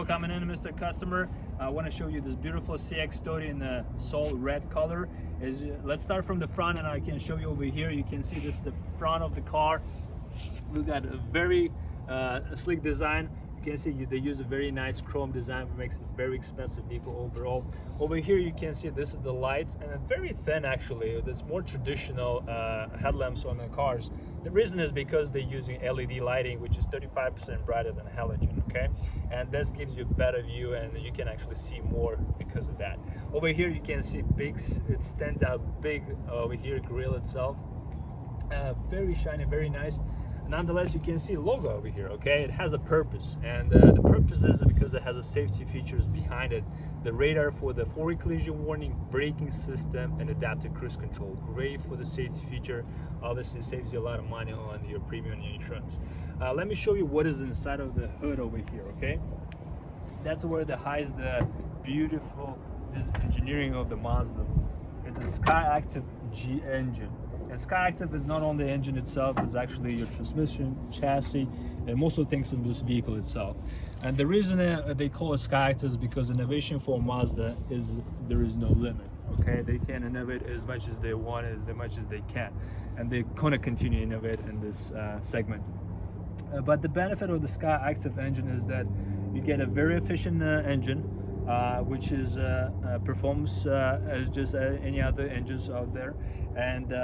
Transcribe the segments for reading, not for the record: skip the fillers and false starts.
coming in, Mr. Customer. I want to show you this beautiful CX30 in the soul red color. Let's start from the front, and I can show you over here. You can see this is the front of the car. We've got a very sleek design. You can see they use a very nice chrome design, which makes it a very expensive vehicle overall. Over here you can see this is the lights, and very thin actually. There's more traditional headlamps on the cars. The reason is because they're using LED lighting, which is 35% brighter than halogen, okay? And this gives you a better view, and you can actually see more because of that. Over here you can see it stands out big over here, grille itself. Very shiny, very nice. Nonetheless, you can see a logo over here, okay? It has a purpose, and the purpose is because it has a safety features behind it. The radar for the forward collision warning, braking system, and adaptive cruise control. Great for the safety feature. Obviously saves you a lot of money on your premium insurance. Let me show you what is inside of the hood over here, okay? That's where it hides the beautiful engineering of the Mazda. It's a SkyActiv G engine. And SkyActiv is not only the engine itself, it's actually your transmission, chassis, and most of the things in this vehicle itself. And the reason they call it SkyActiv is because innovation for Mazda is there is no limit. Okay, they can innovate as much as they want, as much as they can, and they're gonna continue to innovate in this segment. But the benefit of the SkyActiv engine is that you get a very efficient engine, which is performs as just any other engines out there, and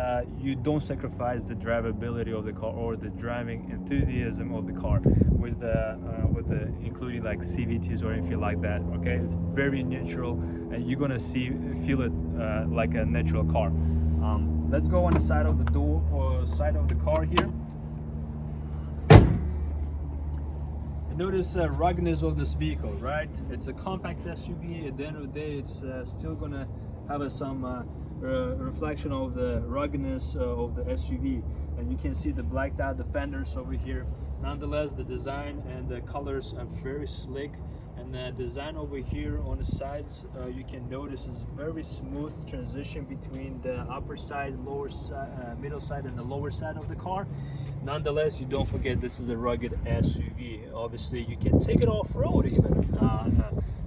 you don't sacrifice the drivability of the car or the driving enthusiasm of the car with the including like CVTs or anything like that. Okay, it's very natural, and you're gonna feel it like a natural car. Let's go on the side of the door or side of the car here. Notice the ruggedness of this vehicle, right? It's a compact SUV. At the end of the day, it's still gonna have some reflection of the ruggedness of the SUV, and you can see the blacked out the fenders over here. Nonetheless, the design and the colors are very slick, and the design over here on the sides, you can notice is very smooth transition between the upper side, lower side, middle side, and the lower side of the car. Nonetheless, you don't forget this is a rugged SUV. Obviously, you can take it off-road even.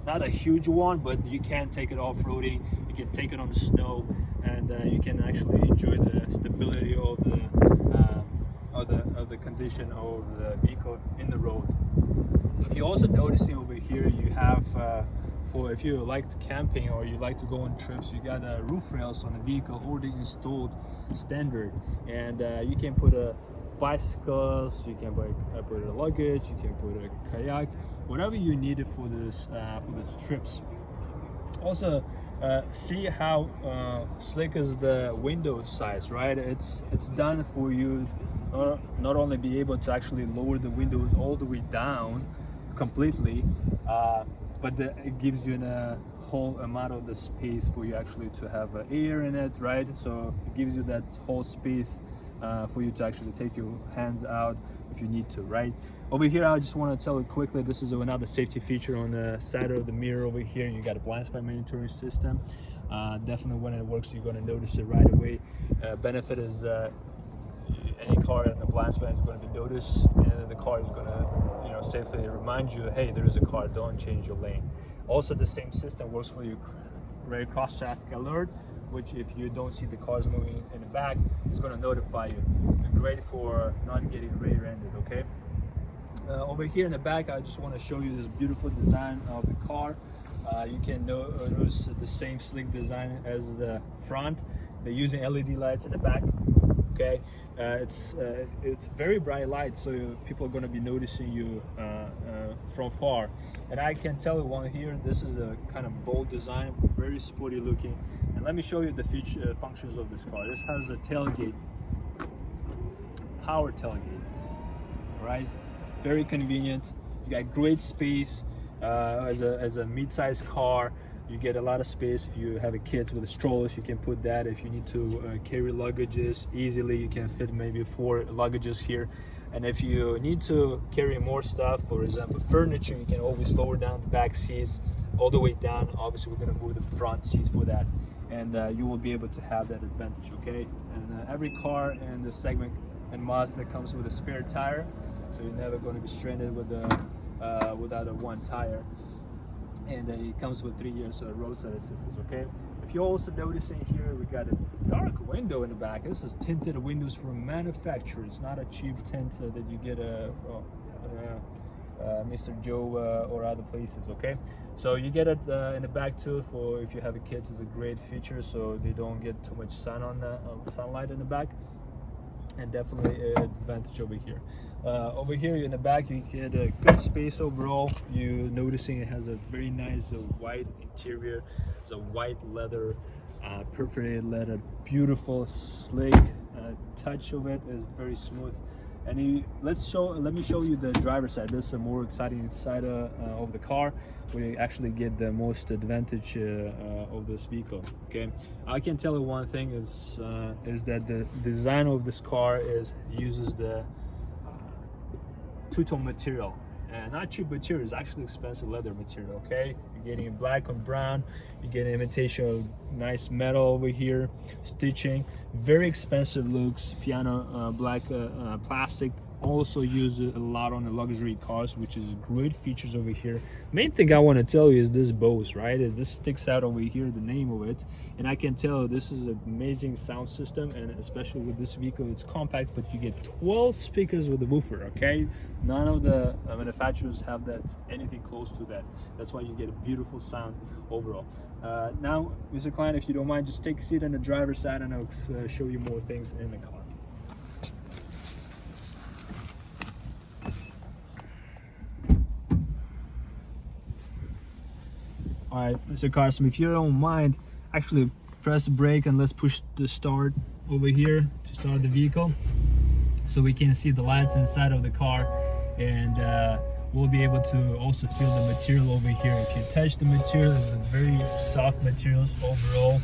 Not a huge one, but you can take it off-roading. You can take it on the snow, and you can actually enjoy the stability of the condition of the vehicle in the road. You're also noticing over here you have for if you like camping or you like to go on trips, you got roof rails on the vehicle already installed standard, and you can put bicycles, you can put a luggage, you can put a kayak, whatever you need it for this trips. Also, see how slick is the window size, right? It's done for you not only be able to actually lower the windows all the way down completely, but it gives you a whole amount of the space for you actually to have air in it, right? So it gives you that whole space for you to actually take your hands out if you need to, right? Over here, I just want to tell you quickly, this is another safety feature on the side of the mirror over here. You got a blind spot monitoring system. Definitely when it works, you're going to notice it right away. Benefit is any car in the blind spot is going to be noticed, and the car is going to safely remind you, hey, there is a car, don't change your lane. Also, the same system works for your rear cross traffic alert, which if you don't see the cars moving in the back, it's going to notify you. Great for not getting rear-ended, okay? Over here in the back, I just want to show you this beautiful design of the car. You can notice the same sleek design as the front. They're using LED lights in the back, okay? It's very bright light, so people are going to be noticing you from far. And I can tell you one here, this is a kind of bold design, very sporty looking. And let me show you the functions of this car. This has a tailgate, power tailgate, right? Very convenient. You got great space as a mid-sized car. You get a lot of space. If you have a kids with a strollers, you can put that. If you need to carry luggages easily, you can fit maybe 4 luggages here. And if you need to carry more stuff, for example furniture, you can always lower down the back seats all the way down. Obviously we're going to move the front seats for that, and you will be able to have that advantage, okay? And every car in the segment in Mazda comes with a spare tire, so you're never going to be stranded with without a one tire. And it comes with 3 years roadside assistance. Okay, if you're also noticing here, we got a dark window in the back. This is tinted windows from manufacturer. It's not a cheap tint that you get from Mr. Joe or other places. Okay, so you get it in the back too. For if you have kids, it's a great feature, so they don't get too much sun on the sunlight in the back. And definitely an advantage over here. Over here in the back, you get a good space overall. You noticing it has a very nice white interior. It's a white leather, perforated leather, beautiful, slick touch of it is very smooth. And let me show you the driver's side. This is a more exciting side of the car. We actually get the most advantage of this vehicle. Okay, I can tell you one thing is that the design of this car uses the two-tone material, and not cheap material. It's actually expensive leather material. Okay, you're getting black on brown. You get an imitation of nice metal over here, stitching, very expensive looks. Piano black plastic. Also use a lot on the luxury cars, which is great features over here. Main thing I want to tell you is this Bose, right? This sticks out over here, the name of it, and I can tell this is an amazing sound system, and especially with this vehicle, it's compact, but you get 12 speakers with the woofer. Okay, none of the manufacturers have that, anything close to that. That's why you get a beautiful sound overall. Now, Mr. Klein, if you don't mind, just take a seat on the driver's side, and I'll show you more things in the car. All right, Mr. Carson, if you don't mind, actually press the brake and let's push the start over here to start the vehicle, so we can see the lights inside of the car, and we'll be able to also feel the material over here. If you touch the material, it's a very soft materials overall.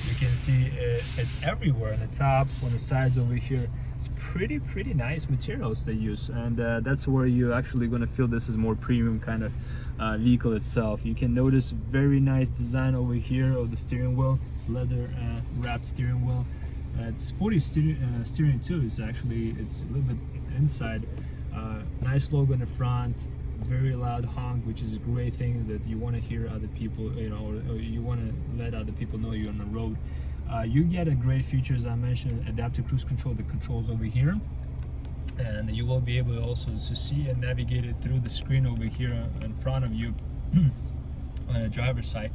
You can see it's everywhere on the top, on the sides over here. It's pretty nice materials they use, and that's where you're actually going to feel this is more premium kind of vehicle itself. You can notice very nice design over here of the steering wheel. It's leather wrapped steering wheel. It's sporty steering too. It's a little bit inside. Nice logo in the front. Very loud honk, which is a great thing that you want to hear other people, you know, or you want to let other people know you're on the road. You get a great feature, as I mentioned, adaptive cruise control, the controls over here, and you will be able also to see and navigate it through the screen over here in front of you on the driver's side.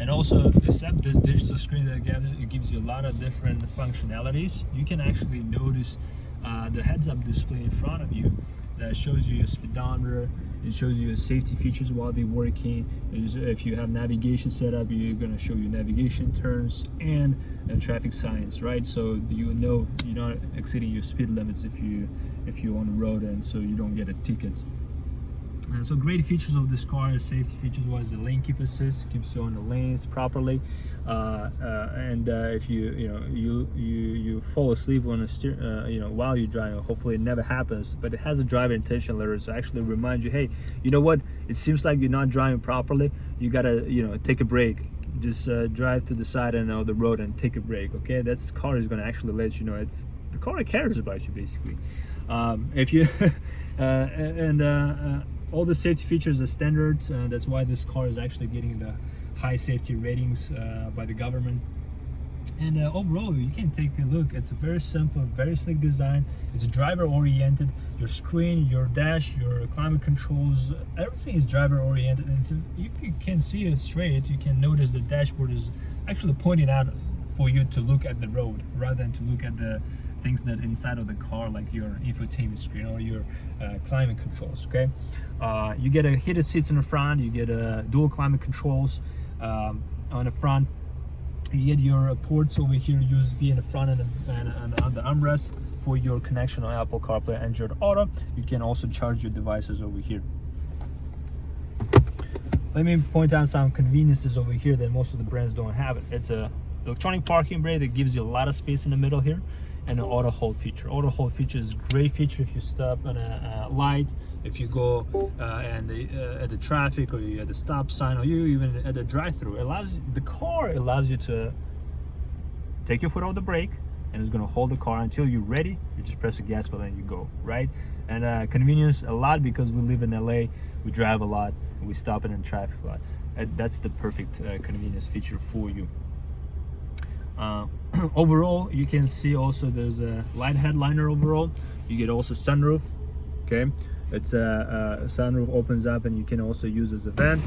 And also, except this digital screen that it gives you a lot of different functionalities, you can actually notice the heads-up display in front of you that shows you your speedometer. It shows you safety features while they're working. If you have navigation set up, you're going to show you navigation turns and traffic signs, right? So you know you're not exceeding your speed limits if you're on the road, and so you don't get a ticket. And so great features of this car is safety features was the lane keep assist, keeps you on the lanes properly, and if you fall asleep on a while you're driving, hopefully it never happens, but it has a driver attention alert, so actually remind you, hey, you know what, it seems like you're not driving properly, you gotta take a break, just drive to the side and the road and take a break. Okay, that's car is gonna actually let you know, it's the car cares about you basically. If you all the safety features are standard. That's why this car is actually getting the high safety ratings by the government. And overall, you can take a look. It's a very simple, very slick design. It's driver oriented. Your screen, your dash, your climate controls, everything is driver oriented. And so if you can see it straight, you can notice the dashboard is actually pointing out for you to look at the road rather than to look at the things that inside of the car, like your infotainment screen or your climate controls. Okay, you get a heated seats in the front, you get dual climate controls on the front, you get your ports over here, USB in the front and on the armrest for your connection on Apple CarPlay and Android Auto. You can also charge your devices over here. Let me point out some conveniences over here that most of the brands don't have it. It's a electronic parking brake that gives you a lot of space in the middle here, and an auto hold feature. Auto hold feature is a great feature if you stop on a light, if you go at the traffic, or you at the stop sign, or you even at the drive-through. The car allows you to take your foot off the brake, and it's going to hold the car until you're ready. You just press the gas button and you go, right? And convenience a lot, because we live in LA, we drive a lot, we stop in traffic a lot. And that's the perfect convenience feature for you. Overall, you can see also there's a light headliner overall. You get also sunroof. Okay, it's a sunroof opens up and you can also use as a vent.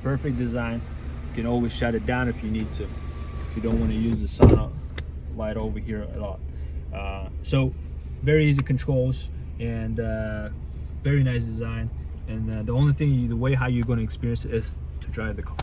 Perfect design. You can always shut it down if you need to, if you don't want to use the sun light over here at all. So very easy controls, and very nice design. And the only thing, the way how you're going to experience it is to drive the car.